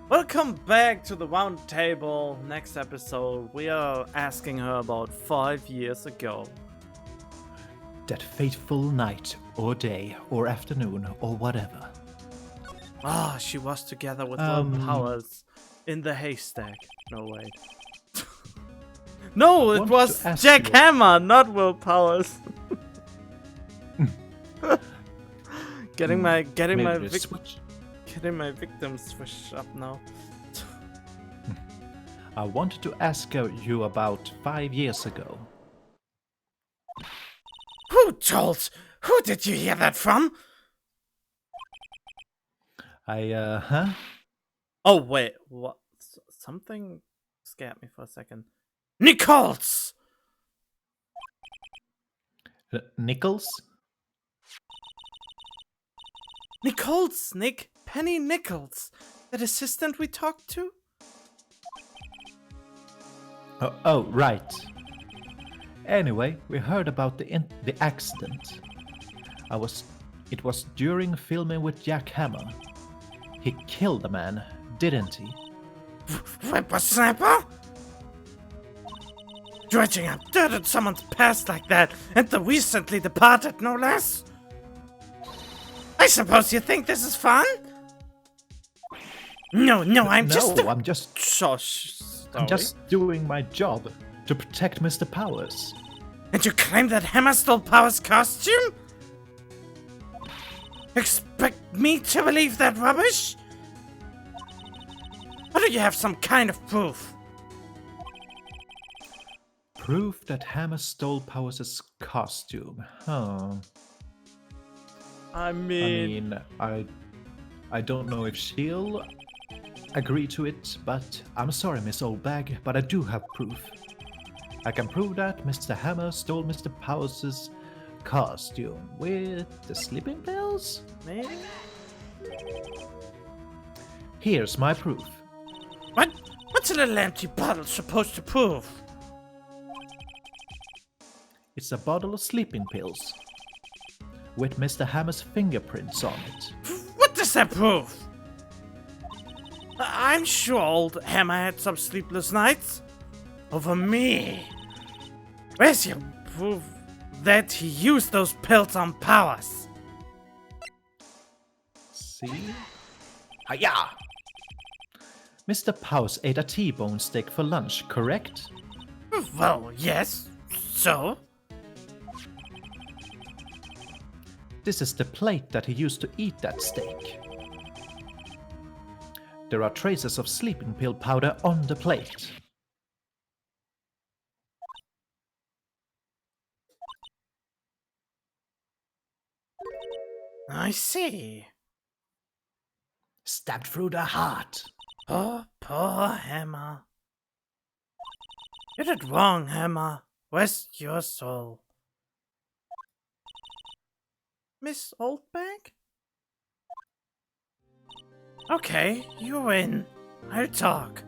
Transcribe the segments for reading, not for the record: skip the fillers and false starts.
Welcome back to the round table. Next episode, we are asking her about 5 years ago. That fateful night, or day, or afternoon, or whatever. She was together with Will Powers in the haystack. No, wait. No, it was Jack Hammer, not Will Powers. getting my victims switched up now. I wanted to ask you about 5 years ago. Who did you hear that from? Oh, wait, what? Something scared me for a second. Nichols! Nichols? Nichols, Nick. Penny Nichols. That assistant we talked to? Oh, right. Anyway, we heard about the accident. It was during filming with Jack Hammer. He killed a man, didn't he? Whippersnapper? Dredging up dirt in someone's past like that, and the recently departed, no less? I suppose you think this is fun? No, I'm just doing my job to protect Mr. Powers. And you claim that Hammer stole Powers' costume? Expect me to believe that rubbish? Or do you have some kind of proof? Proof that Hammer stole Powers' costume, huh? I don't know if she'll agree to it, but I'm sorry, Miss Oldbag, but I do have proof. I can prove that Mr. Hammer stole Mr. Powers' costume with the sleeping pills? Maybe? Here's my proof. What? What's a little empty bottle supposed to prove? It's a bottle of sleeping pills with Mr. Hammer's fingerprints on it. What does that prove? I'm sure old Hammer had some sleepless nights. Over me. Where's your proof that he used those pills on Powers? See? Hiya! Mr. Powers ate a t.bone steak for lunch, correct? Well, yes. So? This is the plate that he used to eat that steak. There are traces of sleeping pill powder on the plate. I see. Stabbed through the heart. Oh, poor Hammer. You did wrong, Hammer. Rest your soul. Miss Oldbag? Okay, you win. I'll talk.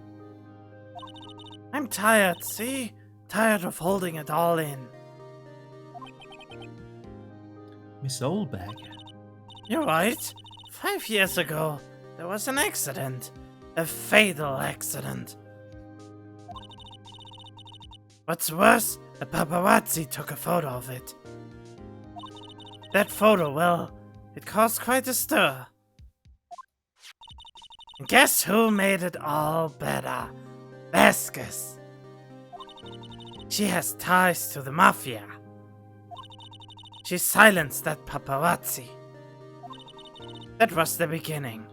I'm tired, see? Tired of holding it all in. Miss Oldbag? You're right. 5 years ago, there was an accident. A fatal accident. What's worse, a paparazzi took a photo of it. That photo, well, it caused quite a stir. And guess who made it all better? Vasquez. She has ties to the mafia. She silenced that paparazzi. That was the beginning.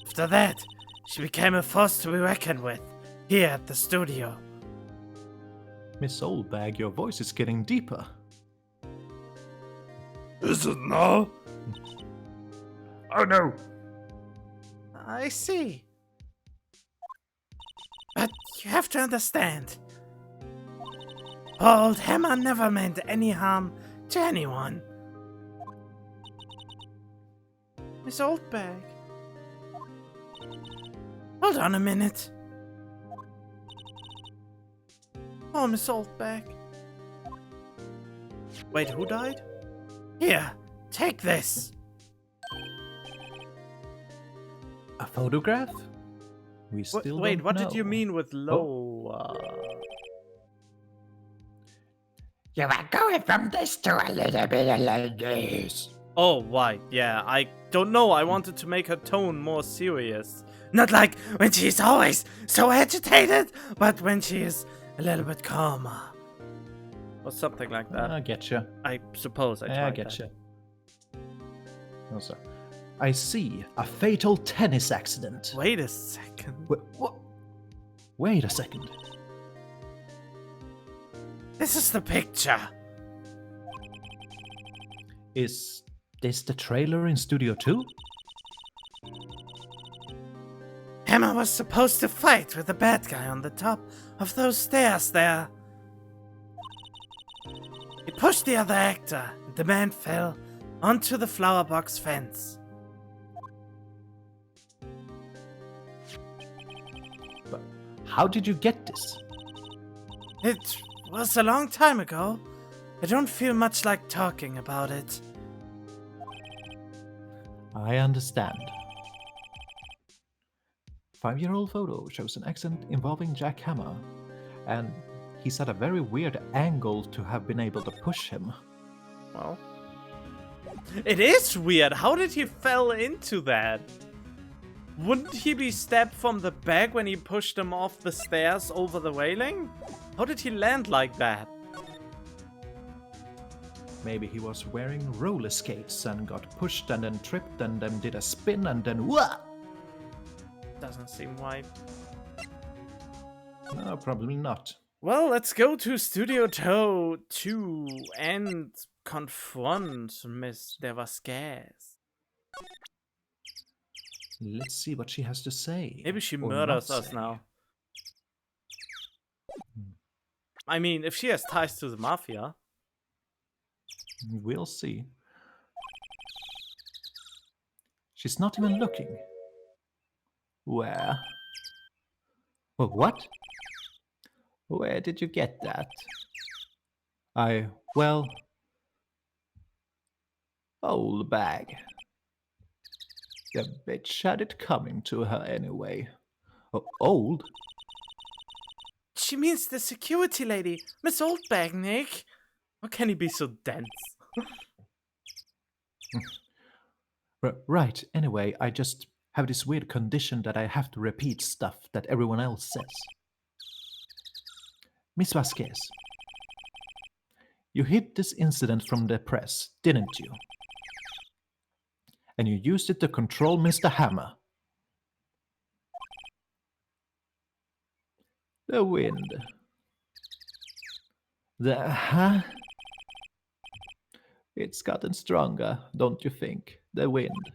After that, she became a force to be reckoned with, here at the studio. Miss Oldbag, your voice is getting deeper. Is it now? Oh no! I see. But you have to understand. Old Hammer never meant any harm to anyone. Miss Oldbag. Hold on a minute. Oh, Miss Oldbag. Wait, who died? Here, take this. A photograph? We still Wait, don't what know. did you mean with low? You are going from this to a little bit like this. Oh, right, yeah, I don't know, I wanted to make her tone more serious. Not like when she's always so agitated, but when she is a little bit calmer. Or something like that. I getcha. I suppose I tried I that. getcha. Also, I see a fatal tennis accident. Wait a second. Wait a second. This is the picture. Is this the trailer in Studio 2? Emma was supposed to fight with the bad guy on the top of those stairs there. He pushed the other actor, and the man fell onto the flower box fence. But how did you get this? It was a long time ago. I don't feel much like talking about it. I understand. 5-year-old photo shows an accident involving Jack Hammer, and he's at a very weird angle to have been able to push him. Well, it is weird. How did he fell into that? Wouldn't he be stabbed from the back when he pushed him off the stairs over the railing? How did he land like that? Maybe he was wearing roller skates and got pushed and then tripped and then did a spin and then wah! Doesn't seem right. No, probably not. Well, let's go to Studio 2 and confront Miss De Vasquez. Let's see what she has to say. Maybe she or murders not us say. now. I mean, if she has ties to the mafia. We'll see. She's not even looking. Where? Oh, what? Where did you get that? Well... Old bag. The bitch had it coming to her anyway. Oh, old? She means the security lady, Miss Oldbag, Nick. How can he be so dense? Right, anyway, I just have this weird condition that I have to repeat stuff that everyone else says. Miss Vasquez, you hid this incident from the press, didn't you? And you used it to control Mr. Hammer. The wind. Huh? It's gotten stronger, don't you think? The wind.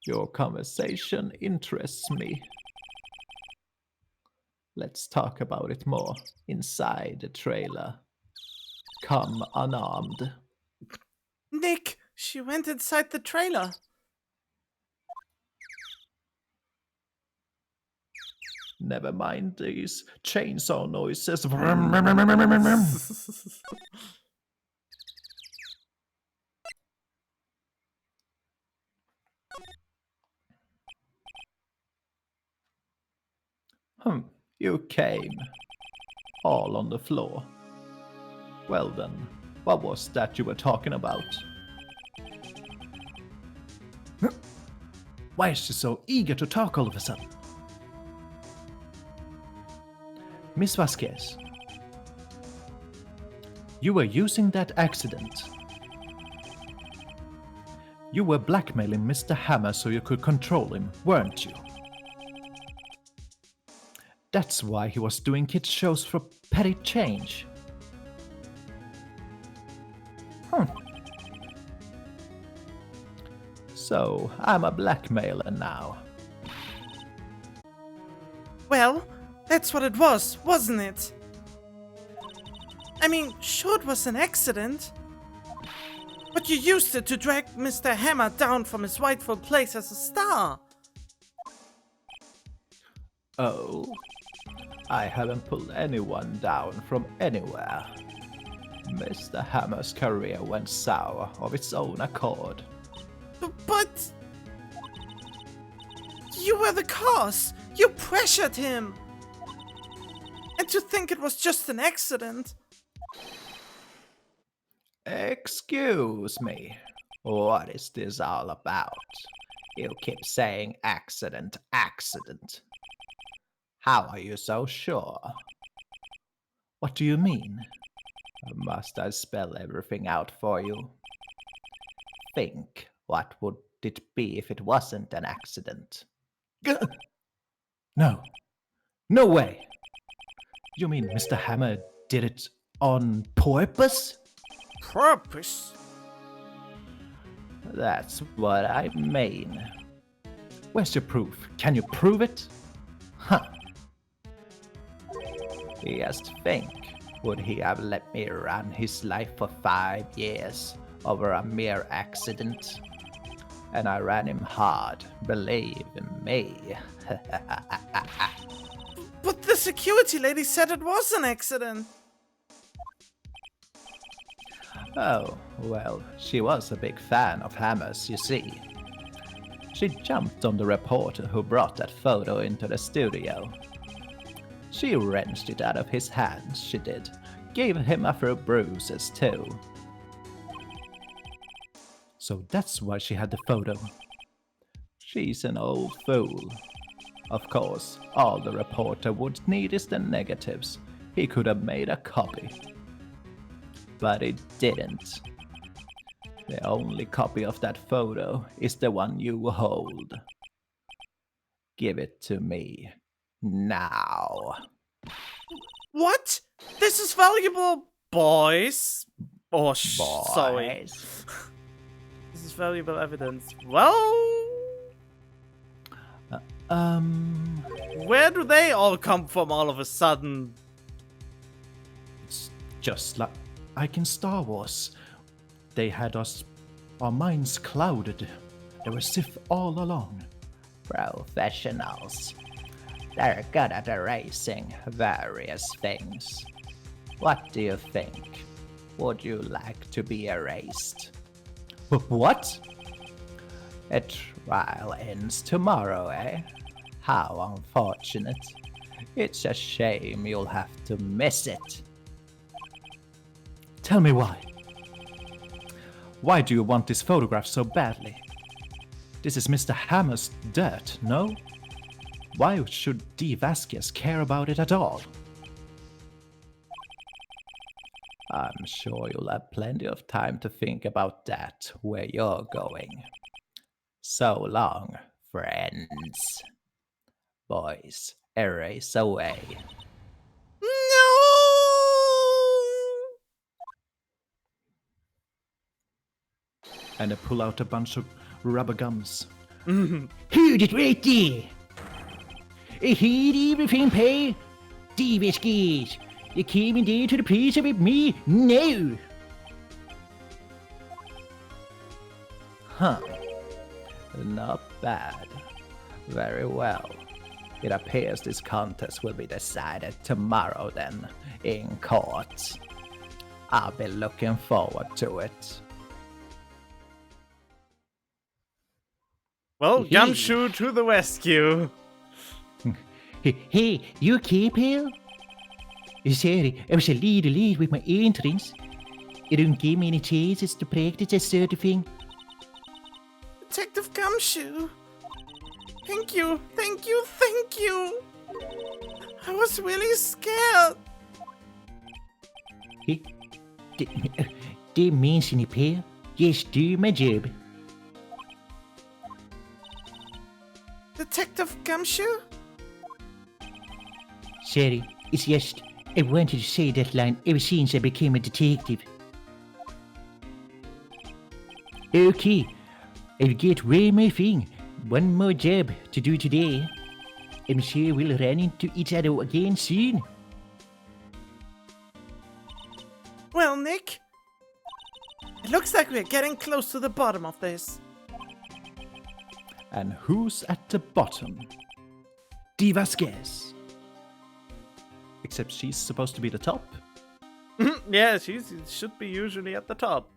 Your conversation interests me. Let's talk about it more inside the trailer. Come unarmed. Nick, she went inside the trailer. Never mind these chainsaw noises. You came. All on the floor. Well then, what was that you were talking about? Why is she so eager to talk all of a sudden? Miss Vasquez, you were using that accident. You were blackmailing Mr. Hammer so you could control him, weren't you? That's why he was doing kids' shows for petty change. So, I'm a blackmailer now. Well, that's what it was, wasn't it? I mean, sure it was an accident. But you used it to drag Mr. Hammer down from his rightful place as a star. Oh, I haven't pulled anyone down from anywhere. Mr. Hammer's career went sour of its own accord. But you were the cause. You pressured him. And to think it was just an accident. Excuse me, what is this all about? You keep saying accident, accident. How are you so sure? What do you mean? Must I spell everything out for you? Think, what would it be if it wasn't an accident? Gah! No, no way! You mean Mr. Hammer did it on purpose? Purpose? That's what I mean. Where's your proof? Can you prove it? Huh. Just think, would he have let me run his life for 5 years over a mere accident? And I ran him hard, believe me. But the security lady said it was an accident. Oh, well, she was a big fan of Hammer's, you see. She jumped on the reporter who brought that photo into the studio. She wrenched it out of his hands, she did. Gave him a few bruises, too. So that's why she had the photo. She's an old fool. Of course, all the reporter would need is the negatives. He could have made a copy. But he didn't. The only copy of that photo is the one you hold. Give it to me. Now. What? This is valuable, boys. Oh, sorry. This is valuable evidence. Well, where do they all come from all of a sudden? It's just like in Star Wars. They had our minds clouded. They were Sith all along. Professionals. They're good at erasing various things. What do you think? Would you like to be erased? What? A trial ends tomorrow, eh? How unfortunate. It's a shame you'll have to miss it. Tell me why. Why do you want this photograph so badly? This is Mr. Hammer's dirt, no? Why should EVGA care about it at all? I'm sure you'll have plenty of time to think about that where you're going. So long, friends. Boys, erase away. No! And I pull out a bunch of rubber gums. Hold it right there. I heard everything, pal. EVGA. You came in there to the place with me now. Huh. Not bad. Very well. It appears this contest will be decided tomorrow then, in court. I'll be looking forward to it. Well, Gumshoe to the rescue. Hey, you okay, pal? Sorry, I was a little late with my entrance. You don't give me any chances to practice that sort of thing. Detective Gumshoe. Thank you, thank you, thank you. I was really scared. Hey, don't mention it, pal. Just do my job. Detective Gumshoe? Sorry, it's just I wanted to say that line ever since I became a detective. Okay, I've got one more thing, one more job to do today. I'm sure we'll run into each other again soon. Well, Nick, it looks like we're getting close to the bottom of this. And who's at the bottom? EVGA. Except she's supposed to be the top. Yeah, she should be usually at the top.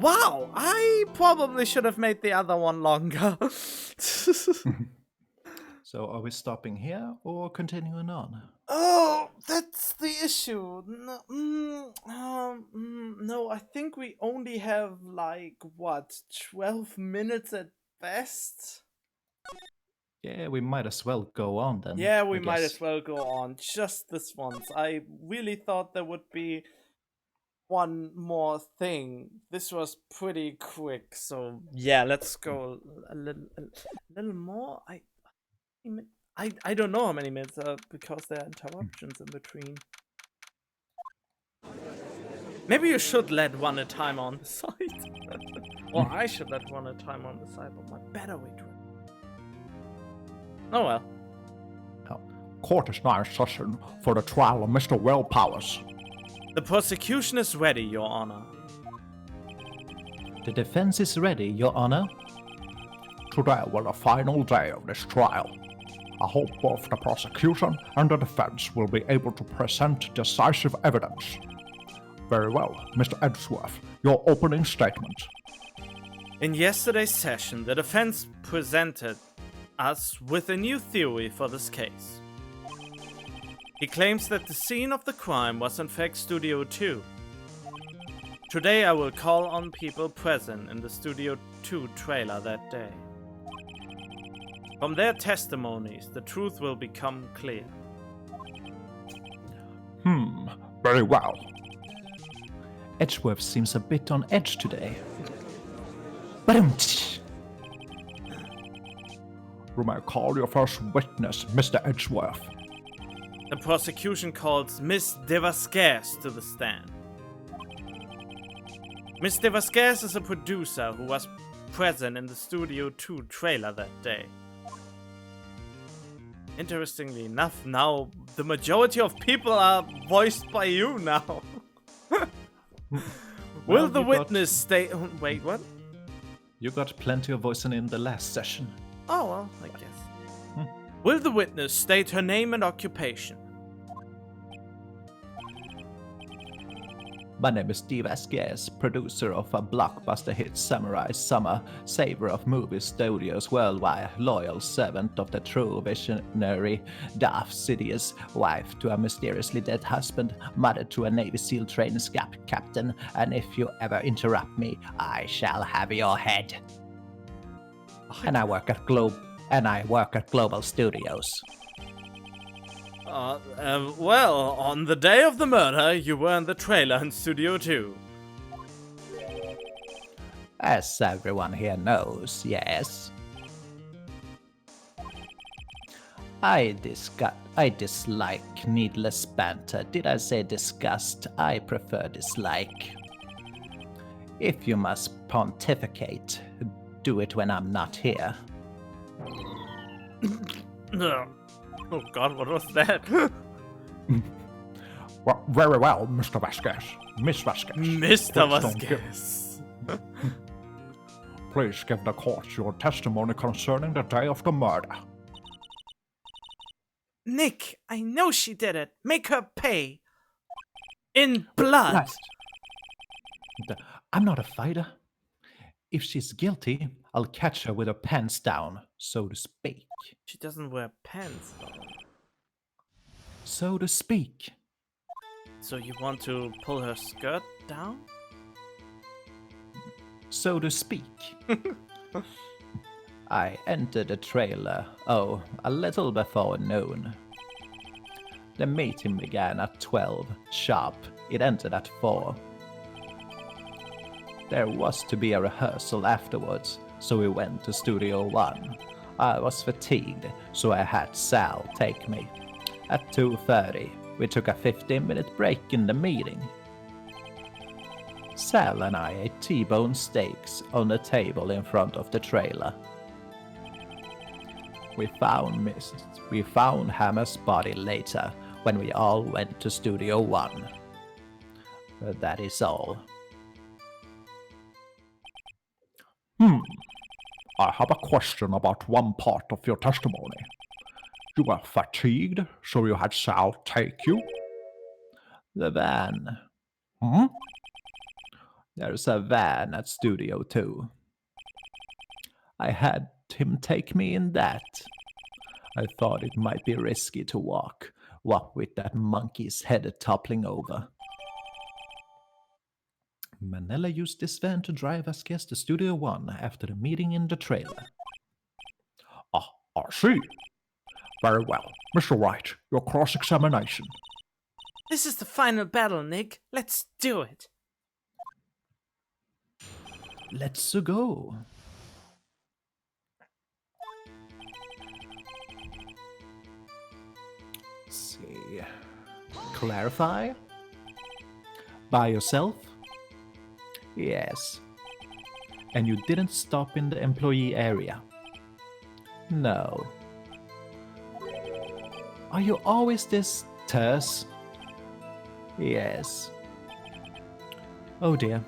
Wow, I probably should have made the other one longer. So are we stopping here or continuing on? Oh, that's the issue. No, no, I think we only have like what 12 minutes at best. Yeah, we might as well go on then. Yeah, we I might guess. as well go on just this once. I really thought there would be one more thing. This was pretty quick, so yeah, let's go a little more. I don't know how many minutes because there are interruptions in between. Maybe you should let one at a time on the side. Or I should let one at a time on the side, but my battery drained. Oh well. Court is now in session for the trial of Mr. Wellpowers. The prosecution is ready, Your Honor. The defense is ready, Your Honor. Today was the final day of this trial. I hope both the prosecution and the defense will be able to present decisive evidence. Very well, Mr. Edgeworth, your opening statement. In yesterday's session, the defense presented us with a new theory for this case. He claims that the scene of the crime was in fact Studio 2. Today I will call on people present in the Studio 2 trailer that day. From their testimonies, the truth will become clear. Very well. Edgeworth seems a bit on edge today. You may call your first witness, Mr. Edgeworth. The prosecution calls Miss De Vasquez to the stand. Miss De Vasquez is a producer who was present in the Studio 2 trailer that day. Interestingly enough, now the majority of people are voiced by you now. Will the witness stay... Wait, what? You got plenty of voicing in the last session. Oh, well, I guess. Will the witness state her name and occupation? My name is Steve Vasquez, producer of a blockbuster hit Samurai Summer, saver of movie studios worldwide, loyal servant of the true visionary Darth Sidious, wife to a mysteriously dead husband, mother to a Navy SEAL training captain, and if you ever interrupt me, I shall have your head. And I work at Global Studios. Well, on the day of the murder, you were in the trailer in Studio 2. As everyone here knows, yes. I dislike needless banter. Did I say disgust? I prefer dislike. If you must pontificate, do it when I'm not here. Oh god, what was that? Well, very well, Mr. Vasquez. Miss Vasquez. Mr. Please don't give- Vasquez. Please give the court your testimony concerning the day of the murder. Nick, I know she did it. Make her pay. In blood. I'm not a fighter. If she's guilty, I'll catch her with her pants down, so to speak. She doesn't wear pants, though. So to speak. So you want to pull her skirt down? So to speak. I entered the trailer, a little before noon. The meeting began at 12 sharp. It ended at 4. There was to be a rehearsal afterwards, so we went to Studio 1. I was fatigued, so I had Sal take me. At 2:30, we took a 15-minute break in the meeting. Sal and I ate t.bone steaks on the table in front of the trailer. We found Hammer's body later when we all went to Studio 1. That is all. I have a question about one part of your testimony. You were fatigued, so you had Sal take you? The van. Hmm? There's a van at Studio 2. I had him take me in that. I thought it might be risky to walk, what with that monkey's head toppling over. Manila used this van to drive us guests to Studio 1 after the meeting in the trailer. Ah, I see. Very well. Mr. Wright, your cross-examination. This is the final battle, Nick. Let's do it. Let's go. Let's see. Clarify? By yourself? Yes. And you didn't stop in the employee area? No. Are you always this terse? Yes. Oh dear.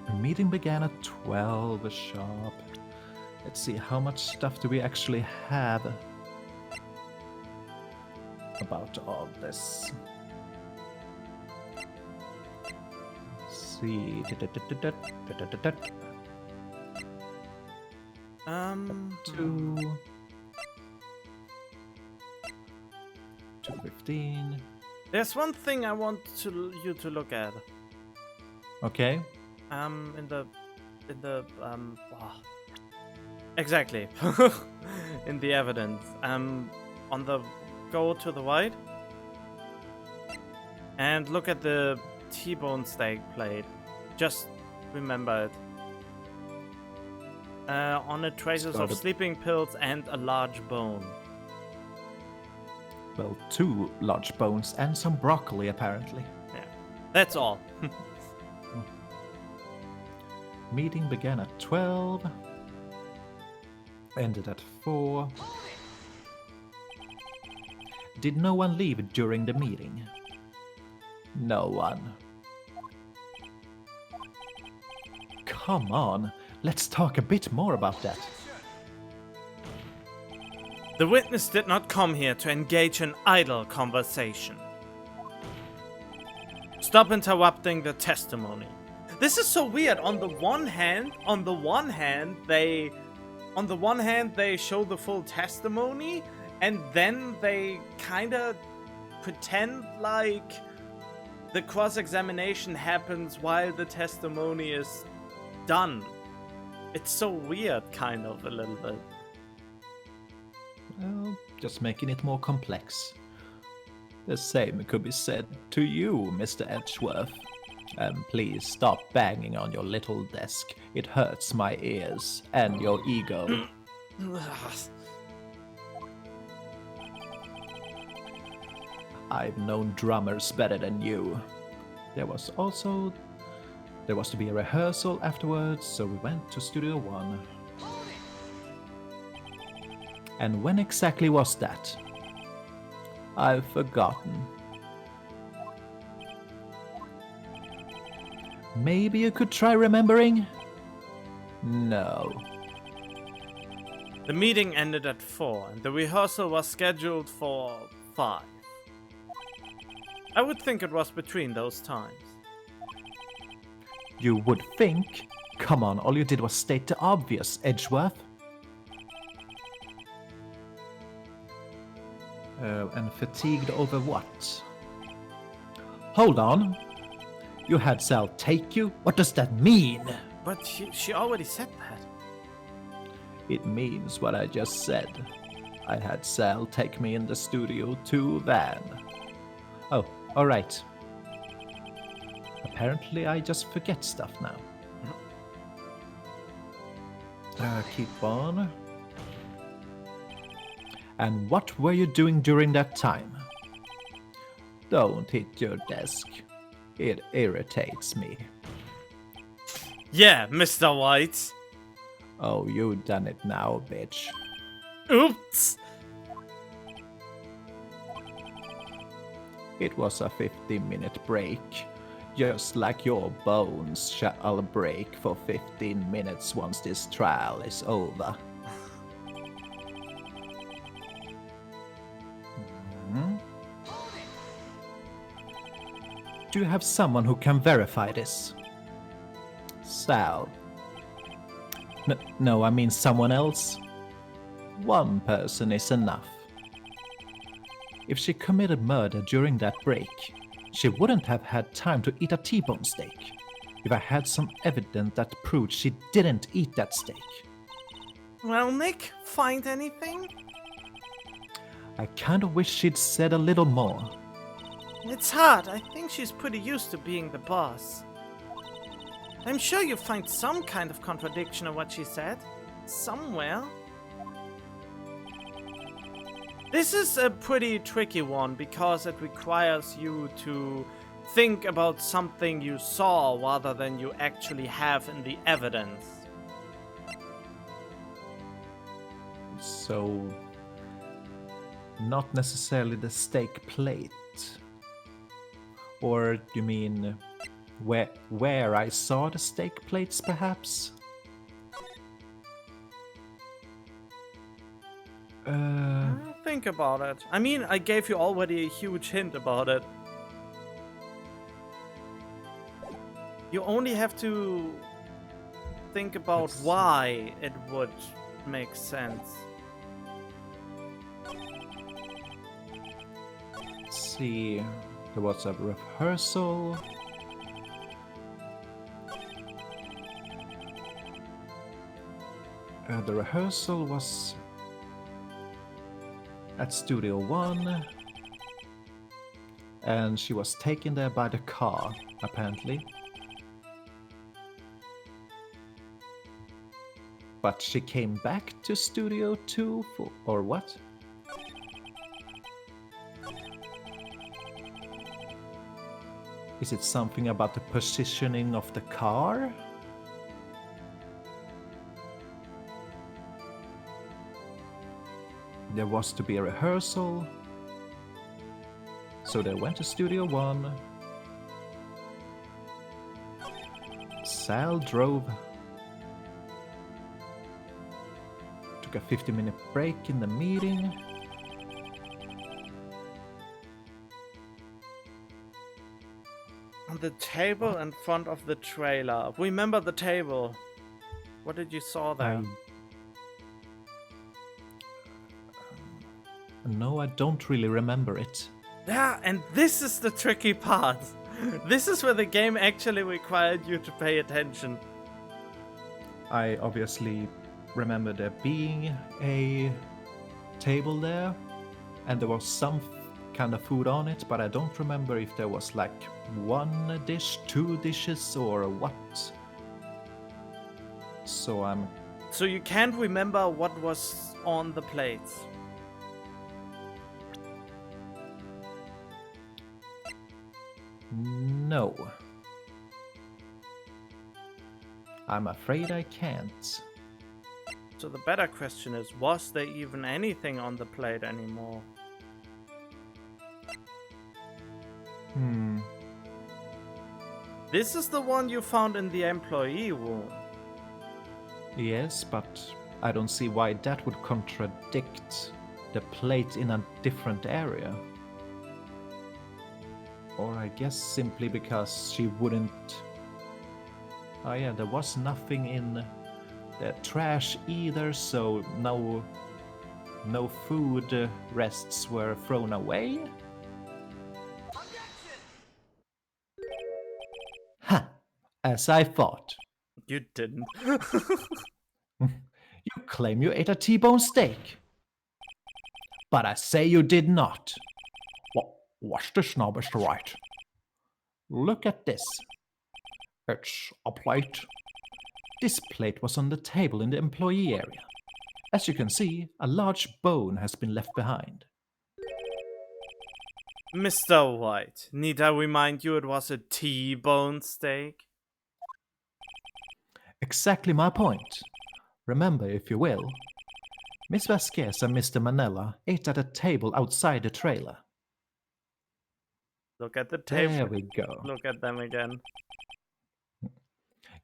The meeting began at 12 sharp. Let's see, how much stuff do we actually have about all this? Let's see. Two. 215. There's one thing I want you to look at. Okay. Exactly. In the evidence. On the go to the right. And look at the t.bone steak plate. Just remember it. On it traces of sleeping pills and a large bone. Well, 2 large bones and some broccoli, apparently. Yeah, that's all. Meeting began at 12. Ended at 4. Did no one leave during the meeting? No one. Come on, let's talk a bit more about that. The witness did not come here to engage in idle conversation. Stop interrupting the testimony. This is so weird. On the one hand, they show the full testimony, and then they kind of pretend like the cross-examination happens while the testimony is done. It's so weird, kind of, a little bit. Well, just making it more complex. The same could be said to you, Mr. Edgeworth. Please stop banging on your little desk. It hurts my ears and your ego. I've known drummers better than you. There was to be a rehearsal afterwards, so we went to Studio 1. And when exactly was that? I've forgotten. Maybe you could try remembering? No. The meeting ended at 4, and the rehearsal was scheduled for 5. I would think it was between those times. You would think? Come on, all you did was state the obvious, Edgeworth. And fatigued over what? Hold on. You had Sal take you? What does that mean? But she already said that. It means what I just said. I had Sal take me in the Studio 2 van. Oh, alright. Apparently I just forget stuff now. Keep on. And what were you doing during that time? Don't hit your desk. It irritates me. Yeah, Mr. White. Oh, you done it now, bitch. Oops. It was a 15-minute break. Just like your bones shall break for 15 minutes once this trial is over. Do you have someone who can verify this? Sal. No, I mean someone else. One person is enough. If she committed murder during that break, she wouldn't have had time to eat a T-bone steak. If I had some evidence that proved she didn't eat that steak. Well, Nick, find anything? I kinda wish she'd said a little more. It's hard. I think she's pretty used to being the boss. I'm sure you find some kind of contradiction of what she said. Somewhere. This is a pretty tricky one because it requires you to think about something you saw rather than you actually have in the evidence. So, not necessarily the steak plate. Or you mean where I saw the steak plates, perhaps? Think about it. I mean, I gave you already a huge hint about it. You only have to think about why it would make sense. Let's see, there was a rehearsal. The rehearsal was at Studio One, and she was taken there by the car, apparently. But she came back to Studio 2 for, or what? Is it something about the positioning of the car? There was to be a rehearsal, so they went to Studio One. Sal drove, took a 50-minute break in the meeting. On the table in front of the trailer. Remember the table. What did you saw there? No, I don't really remember it. Yeah, and this is the tricky part. This is where the game actually required you to pay attention. I obviously remember there being a table there, and there was some kind of food on it, but I don't remember if there was like one dish, two dishes, or what. So you can't remember what was on the plates. No. I'm afraid I can't. So the better question is, was there even anything on the plate anymore? This is the one you found in the employee room. Yes, but I don't see why that would contradict the plate in a different area. Or I guess simply because she wouldn't... Oh yeah, there was nothing in the trash either, so no food rests were thrown away. Ha! As I thought. You didn't. You claim you ate a T-bone steak. But I say you did not. What's this now, Mr. Wright? Look at this. It's a plate. This plate was on the table in the employee area. As you can see, a large bone has been left behind. Mr. White, need I remind you it was a T-bone steak? Exactly my point. Remember, if you will, Miss Vasquez and Mr. Manella ate at a table outside the trailer. Look at the table. There we go. Look at them again.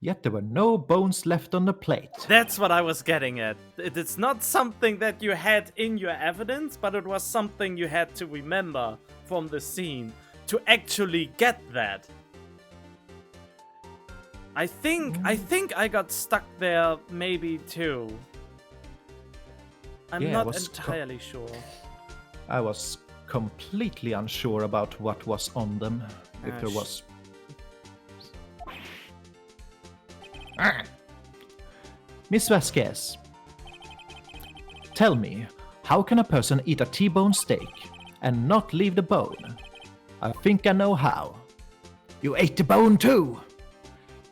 Yet there were no bones left on the plate. That's what I was getting at. It's not something that you had in your evidence, but it was something you had to remember from the scene to actually get that. I think I got stuck there maybe too. I'm Yeah, I not was entirely sure. I was completely unsure about what was on them. If Ah, there was. Miss Vasquez, tell me, how can a person eat a T-bone steak and not leave the bone? I think I know how. You ate the bone too.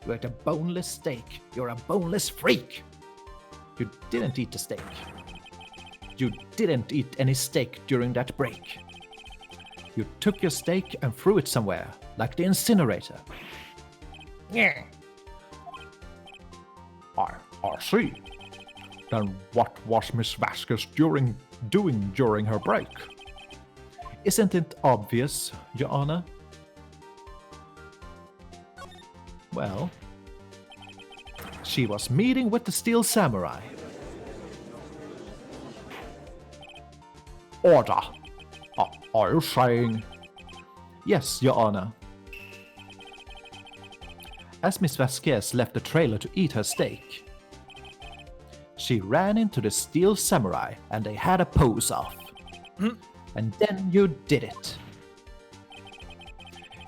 You ate a boneless steak. You're a boneless freak. You didn't eat the steak. You didn't eat any steak during that break. You took your steak and threw it somewhere, like the incinerator. Yeah. I see. Then what was Miss Vasquez doing during her break? Isn't it obvious, Your Honor? Well, she was meeting with the Steel Samurai. Order. Are you saying? Yes, Your Honor. As Miss Vasquez left the trailer to eat her steak, she ran into the Steel Samurai and they had a pose-off. And then you did it.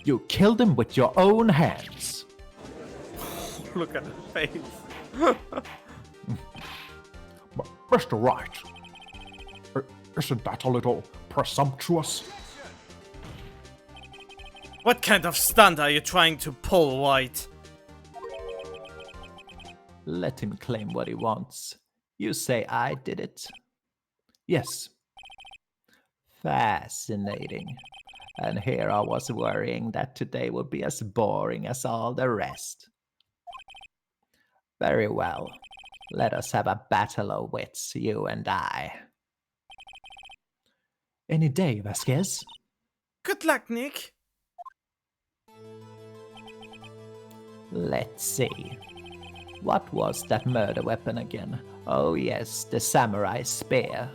You killed him with your own hands. Look at her face. Mr. Wright, isn't that a little presumptuous? What kind of stunt are you trying to pull, White? Let him claim what he wants. You say I did it. Yes. Fascinating. And here I was worrying that today would be as boring as all the rest. Very well. Let us have a battle of wits, you and I. Any day, Vasquez. Good luck, Nick. Let's see. What was that murder weapon again? Oh yes, the samurai spear.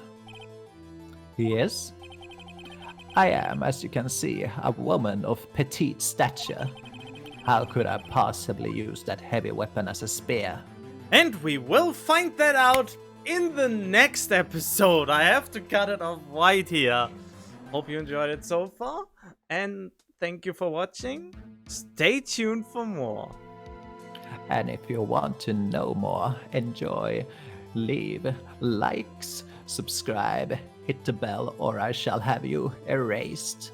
Yes? I am, as you can see, a woman of petite stature. How could I possibly use that heavy weapon as a spear? And we will find that out in the next episode. I have to cut it off right here. Hope you enjoyed it so far. And thank you for watching. Stay tuned for more. And if you want to know more, enjoy, leave likes, subscribe, hit the bell, or I shall have you erased.